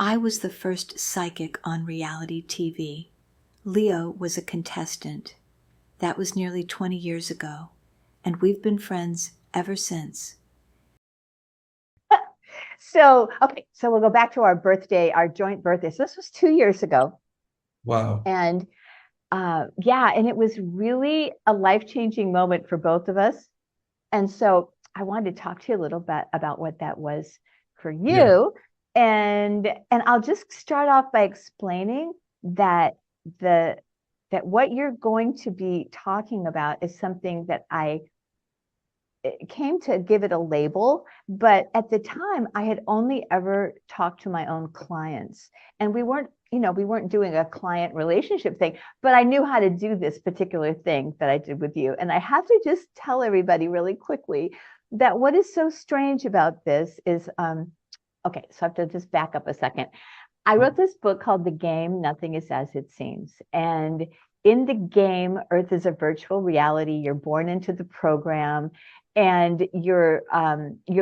I was the first psychic on reality TV. Leo was a contestant. That was nearly 20 years ago, and we've been friends ever since. So we'll go back to our birthday, our joint birthday. So this was 2 years ago. Wow. And and it was really a life-changing moment for both of us. And so I wanted to talk to you a little bit about what that was for you. Yeah. And I'll just start off by explaining that what you're going to be talking about is something that I came to give it a label, but at the time I had only ever talked to my own clients, and we weren't doing a client relationship thing, but I knew how to do this particular thing that I did with you. And I have to just tell everybody really quickly that what is so strange about this is, okay, so I have to just back up a second. I wrote this book called The Game, Nothing is As It Seems. And in the game, Earth is a virtual reality. You're born into the program, and your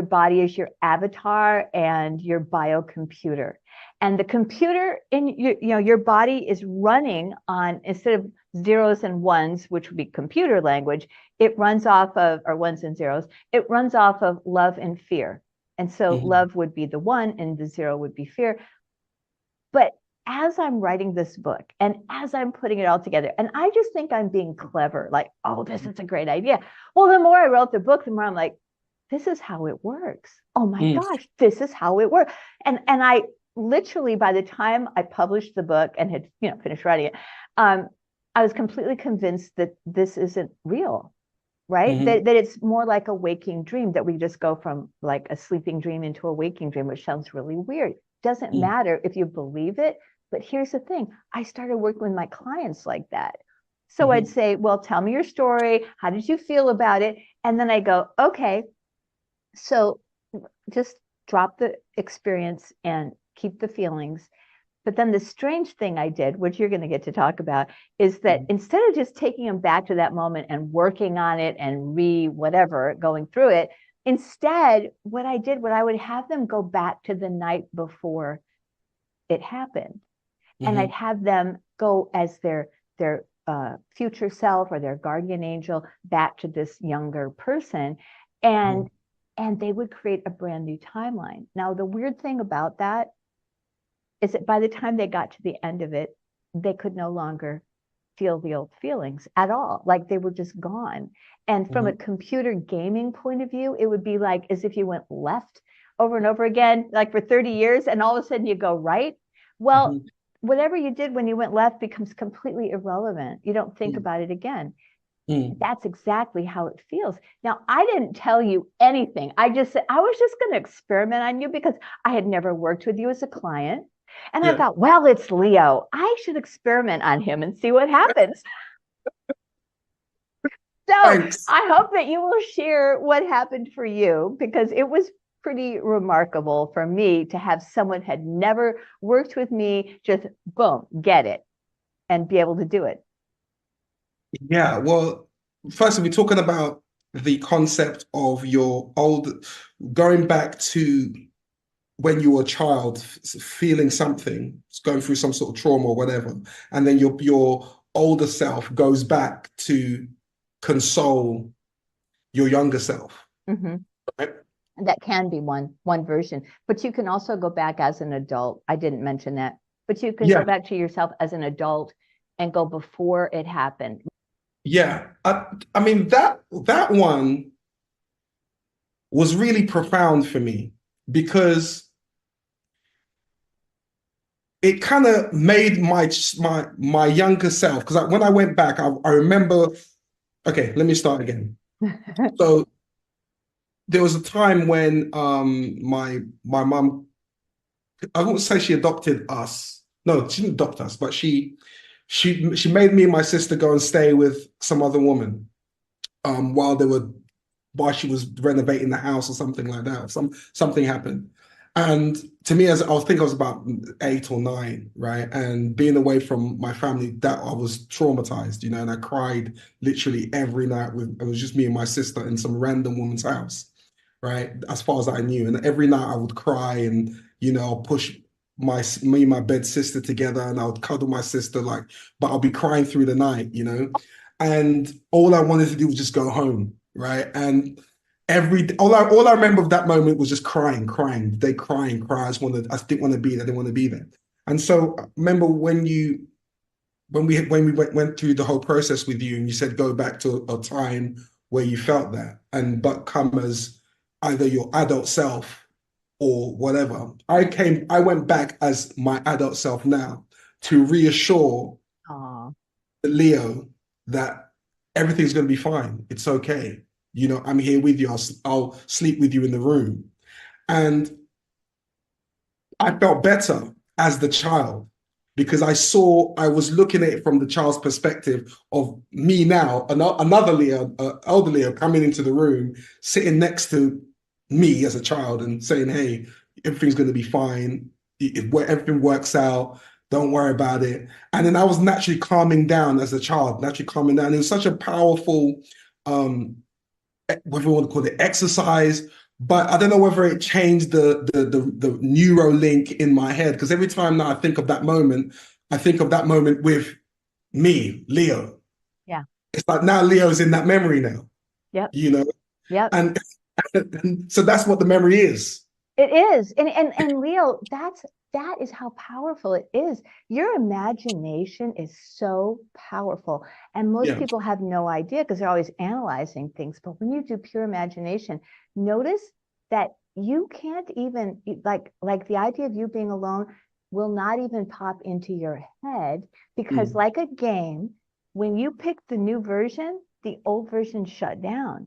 body is your avatar and your biocomputer. And the computer in your body is running on, instead of zeros and ones, which would be computer language, it runs off of, or ones and zeros, it runs off of love and fear. And so love would be the one and the zero would be fear. But as I'm writing this book and as I'm putting it all together, and I just think I'm being clever, like, oh, this is a great idea. Well, the more I wrote the book, the more I'm like, this is how it works. Oh my gosh, this is how it works. And I literally, by the time I published the book and had finished writing it, I was completely convinced that this isn't real, right? That it's more like a waking dream, that we just go from like a sleeping dream into a waking dream, which sounds really weird. Doesn't matter if you believe it. But here's the thing, I started working with my clients like that. So I'd say, well, tell me your story. How did you feel about it? And then I go, okay, so just drop the experience and keep the feelings. But then the strange thing I did, which you're going to get to talk about, is that instead of just taking them back to that moment and working on it and going through it, instead, what I would have them go back to the night before it happened. And I'd have them go as their future self or their guardian angel back to this younger person, and they would create a brand new timeline. Now, the weird thing about that is that by the time they got to the end of it, they could no longer feel the old feelings at all. Like they were just gone. And from a computer gaming point of view, it would be like as if you went left over and over again, like for 30 years, and all of a sudden you go right. Well, whatever you did when you went left becomes completely irrelevant. You don't think about it again. That's exactly how it feels. Now, I didn't tell you anything. I just said, I was just going to experiment on you because I had never worked with you as a client. And I thought, well, it's Leo. I should experiment on him and see what happens. So thanks. I hope that you will share what happened for you, because it was pretty remarkable for me to have someone had never worked with me just boom, get it and be able to do it. Yeah, well, first we're talking about the concept of going back to when you were a child, feeling something, going through some sort of trauma or whatever, and then your older self goes back to console your younger self. Right? That can be one version, but you can also go back as an adult. I didn't mention that, but you can go back to yourself as an adult and go before it happened. Yeah, I mean that one was really profound for me, because it kind of made my younger self, because when I went back, I remember. Okay, let me start again. So there was a time when my mom, I won't say she adopted us. No, she didn't adopt us, but she made me and my sister go and stay with some other woman while she was renovating the house or something like that. Something happened. And to me, I think I was about 8 or 9, right? And being away from my family, that I was traumatized, and I cried literally every night. It was just me and my sister in some random woman's house, right? As far as I knew. And every night I would cry and, I'll push me and my bed sister together, and I would cuddle my sister, like, but I'll be crying through the night, you know. And all I wanted to do was just go home, right? And all I remember of that moment was just crying, crying, they crying, cry. I didn't want to be there, I didn't want to be there. And so I remember when we went through the whole process with you, and you said go back to a time where you felt that, and but come as either your adult self or whatever. I went back as my adult self now to reassure Aw. the Leo that everything's going to be fine. It's okay. You know, I'm here with you. I'll sleep with you in the room. And I felt better as the child because I was looking at it from the child's perspective of me now, another Leo, elder Leo coming into the room, sitting next to me as a child and saying, hey, everything's going to be fine. Everything works out. Don't worry about it. And then I was naturally calming down as a child, naturally calming down. It was such a powerful, whether you want to call it exercise, but I don't know whether it changed the neuro link in my head, because every time that I think of that moment, I think of that moment with me, Leo. Yeah. It's like now Leo's in that memory now. Yep. You know? Yep. And so that's what the memory is. It is. And Leo, that is how powerful it is. Your imagination is so powerful. And most people have no idea because they're always analyzing things. But when you do pure imagination, notice that you can't even, like the idea of you being alone will not even pop into your head, because like a game, when you pick the new version, the old version shut down,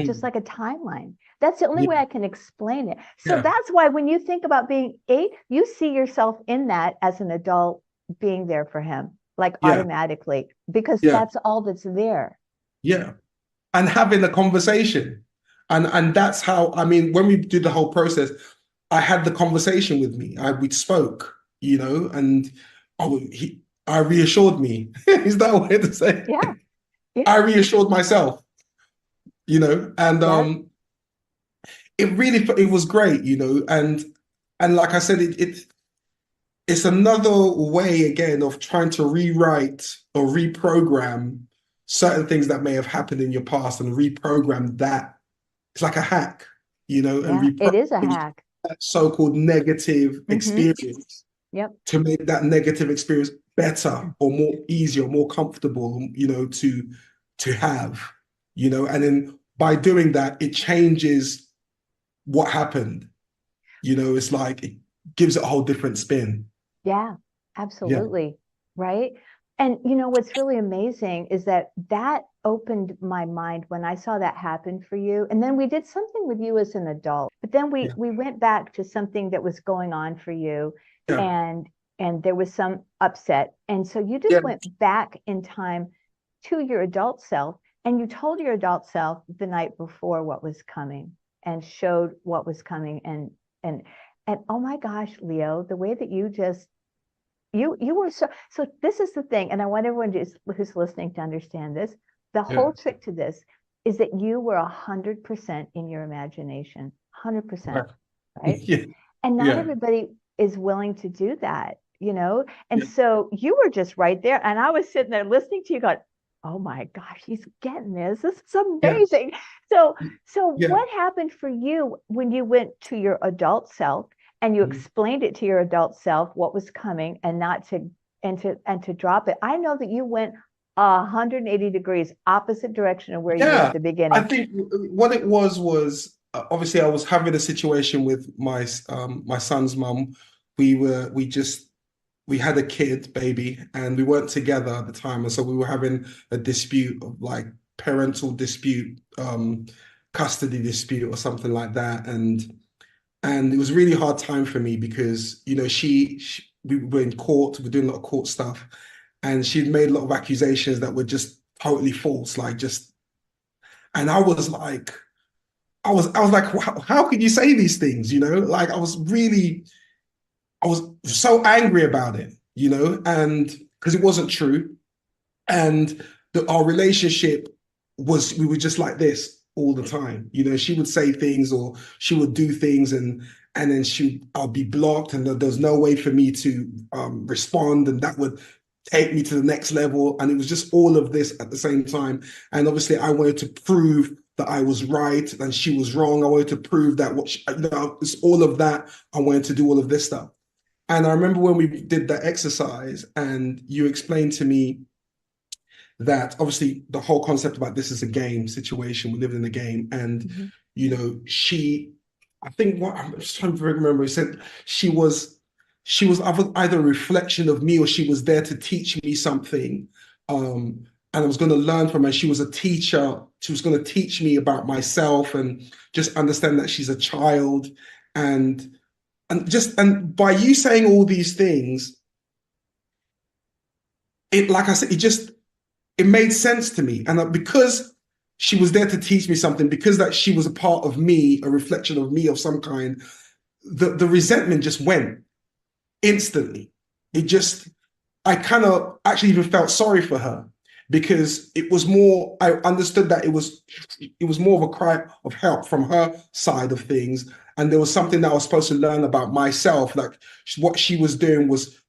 just like a timeline. That's the only way I can explain it. So that's why when you think about being 8, you see yourself in that as an adult being there for him, like automatically, because that's all that's there. Yeah. And having a conversation. And that's how, I mean, when we did the whole process, I had the conversation with me. We spoke, you know, and I reassured me. Is that a way to say it? Yeah. I reassured myself, you know, and it was great, you know, and like I said, it's another way again of trying to rewrite or reprogram certain things that may have happened in your past and reprogram that. It's like a hack, you know, and it is a hack. That so-called negative experience to make that negative experience better or more easy or more comfortable, you know, to have, you know, and then by doing that, it changes what happened. You know, it's like it gives it a whole different spin. Yeah, absolutely. Right. And you know, what's really amazing is that opened my mind when I saw that happen for you. And then we did something with you as an adult, but then we went back to something that was going on for you, and there was some upset. And so you just went back in time to your adult self, and you told your adult self the night before what was coming and showed what was coming. And oh my gosh, Leo, the way that you just you were so this is the thing, and I want everyone who's listening to understand this. The whole trick to this is that you were 100% in your imagination, 100%, right? And not everybody is willing to do that, you know? And so you were just right there, and I was sitting there listening to you going, oh my gosh, he's getting this. This is amazing. So what happened for you when you went to your adult self and you explained it to your adult self what was coming, and not to drop it? I know that you went 180 degrees opposite direction of where you were at the beginning. I think what it was obviously I was having a situation with my son's mum. We had a kid, baby, and we weren't together at the time, and so we were having a dispute of like parental dispute, custody dispute or something like that, and it was a really hard time for me because, you know, we were in court, we were doing a lot of court stuff, and she'd made a lot of accusations that were just totally false, and I was like, how could you say these things? You know, like I was so angry about it, you know, and because it wasn't true, and our relationship we were just like this, all the time. You know, she would say things or she would do things, and then I'll be blocked, and there's no way for me to respond, and that would take me to the next level. And it was just all of this at the same time. And obviously I wanted to prove that I was right and she was wrong. I wanted to prove that it's all of that. I wanted to do all of this stuff. And I remember when we did that exercise and you explained to me that obviously the whole concept about this is a game situation, we live in a game. And, you know, I think what I'm just trying to remember, he said she was either a reflection of me or she was there to teach me something. And I was going to learn from her. She was a teacher. She was going to teach me about myself and just understand that she's a child. And by you saying all these things, like I said, it made sense to me. And because she was there to teach me something, because that she was a part of me, a reflection of me of some kind, the resentment just went instantly. I kind of actually even felt sorry for her, because it was more, I understood that it was more of a cry of help from her side of things. And there was something that I was supposed to learn about myself. Like what she was doing was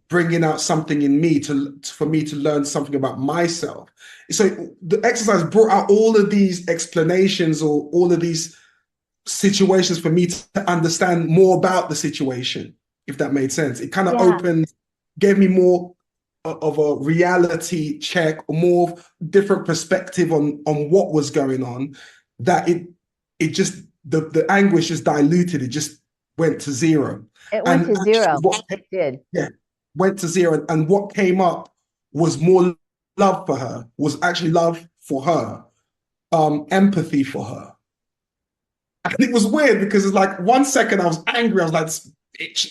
bringing out something in me for me to learn something about myself. So the exercise brought out all of these explanations or all of these situations for me to understand more about the situation, if that made sense. It kind of gave me more of a reality check, or more different perspective on what was going on, that it just, the anguish just diluted. It just went to zero. It went to zero. It did. Yeah, went to zero. And what came up was more love for her, was actually love for her, empathy for her. And it was weird because it's like 1 second I was angry. I was like, bitch.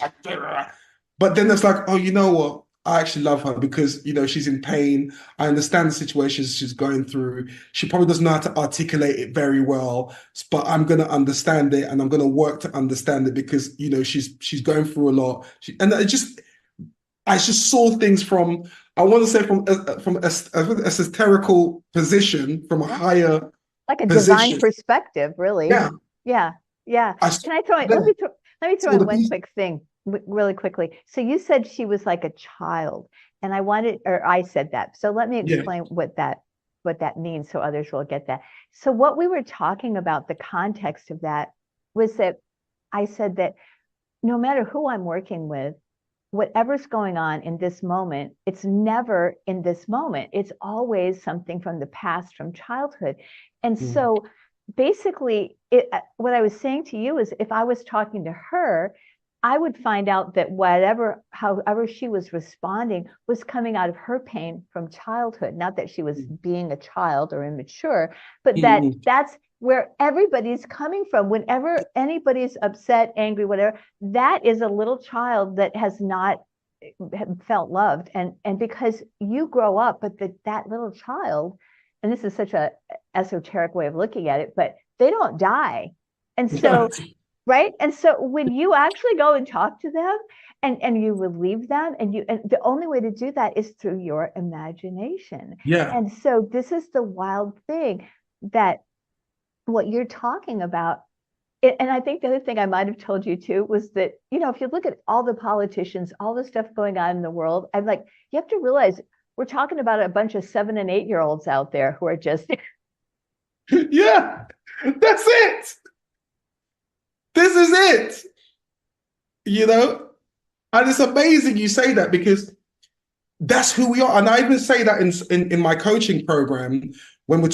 But then it's like, oh, you know what? I actually love her because, you know, she's in pain. I understand the situations she's going through. She probably doesn't know how to articulate it very well, but I'm going to understand it, and I'm going to work to understand it because, you know, she's going through a lot. I just saw things from, I want to say from a satirical position, from a higher, like a divine perspective, really. Yeah. Yeah. Yeah. Can I throw in, let me throw in one quick thing really quickly. So you said she was like a child, and I said that. So let me explain what that means so others will get that. So what we were talking about, the context of that was that I said that no matter who I'm working with, whatever's going on in this moment, it's never in this moment. It's always something from the past, from childhood. And so basically, what I was saying to you is, if I was talking to her, I would find out that however she was responding was coming out of her pain from childhood. Not that she was being a child or immature, but that's where everybody's coming from. Whenever anybody's upset, angry, whatever, that is a little child that has not felt loved. And because you grow up, but that little child, and this is such a esoteric way of looking at it, but they don't die. And so right. And so when you actually go and talk to them and you relieve them, and the only way to do that is through your imagination. Yeah. And so this is the wild thing, that what you're talking about. And I think the other thing I might have told you too was that, you know, if you look at all the politicians, all the stuff going on in the world, I'm like, you have to realize we're talking about a bunch of 7 and 8-year-olds out there who are just. Yeah, that's it. This is it, you know, and it's amazing you say that, because that's who we are. And I even say that in my coaching program when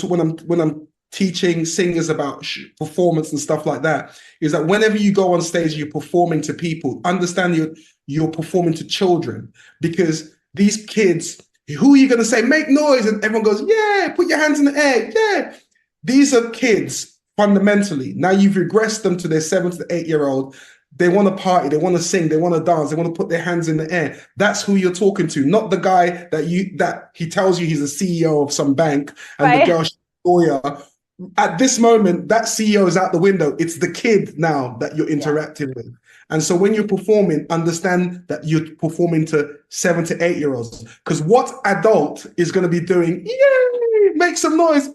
I'm teaching singers about performance and stuff like that, is that whenever you go on stage, you're performing to people. Understand you're performing to children, because these kids, who are you going to say make noise, and everyone goes, yeah, put your hands in the air, yeah. These are kids. Fundamentally, now you've regressed them to their 7 to 8-year-old. They want to party, they want to sing, they want to dance, they want to put their hands in the air. That's who you're talking to, not the guy that he tells you he's a CEO of some bank and the girl lawyer. At this moment, that CEO is out the window. It's the kid now that you're interacting with. And so when you're performing, understand that you're performing to 7 to 8-year-olds. Because what adult is going to be doing, yay, make some noise, yay.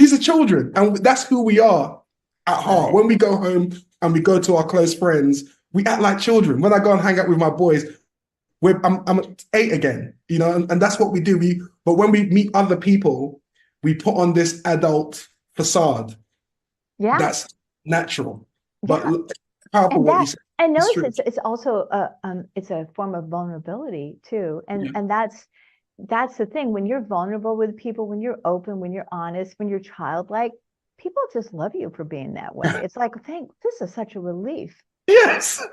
These are children, and that's who we are at heart. Right. When we go home and we go to our close friends, we act like children. When I go and hang out with my boys, I'm 8 again, you know, and that's what we do. But when we meet other people, we put on this adult facade. Yeah. That's natural. Yeah. But powerful what you said. And notice it's also it's a form of vulnerability too. And that's the thing. When you're vulnerable with people, when you're open, when you're honest, when you're childlike, people just love you for being that way. It's like, this is such a relief. Yes.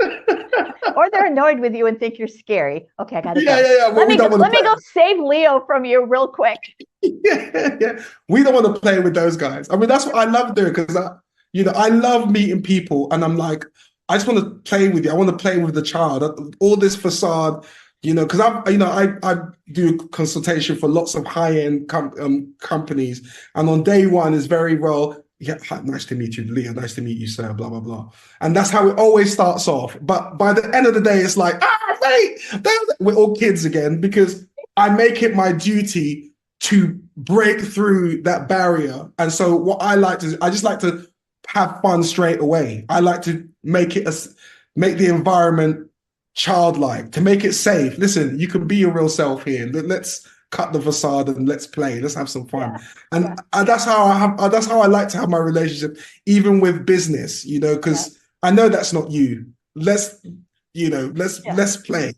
Or they're annoyed with you and think you're scary. Okay, I gotta go. Yeah. Let me go save Leo from you real quick. Yeah. We don't want to play with those guys. I mean, that's what I love doing, because I love meeting people, and I'm like, I just want to play with you. I want to play with the child. All this facade, because I do consultation for lots of high-end companies, and on day one is very well. Yeah, nice to meet you, Leo. Nice to meet you, sir. Blah blah blah, and that's how it always starts off. But by the end of the day, it's like, wait, we're all kids again, because I make it my duty to break through that barrier. And so, what I like to do, I just like to have fun straight away. I like to make the environment childlike, to make it safe. Listen, you can be your real self here. Let's cut the facade and let's play. Let's have some fun. Yeah. And that's how I like to have my relationship, even with business. Because I know that's not you. Let's play.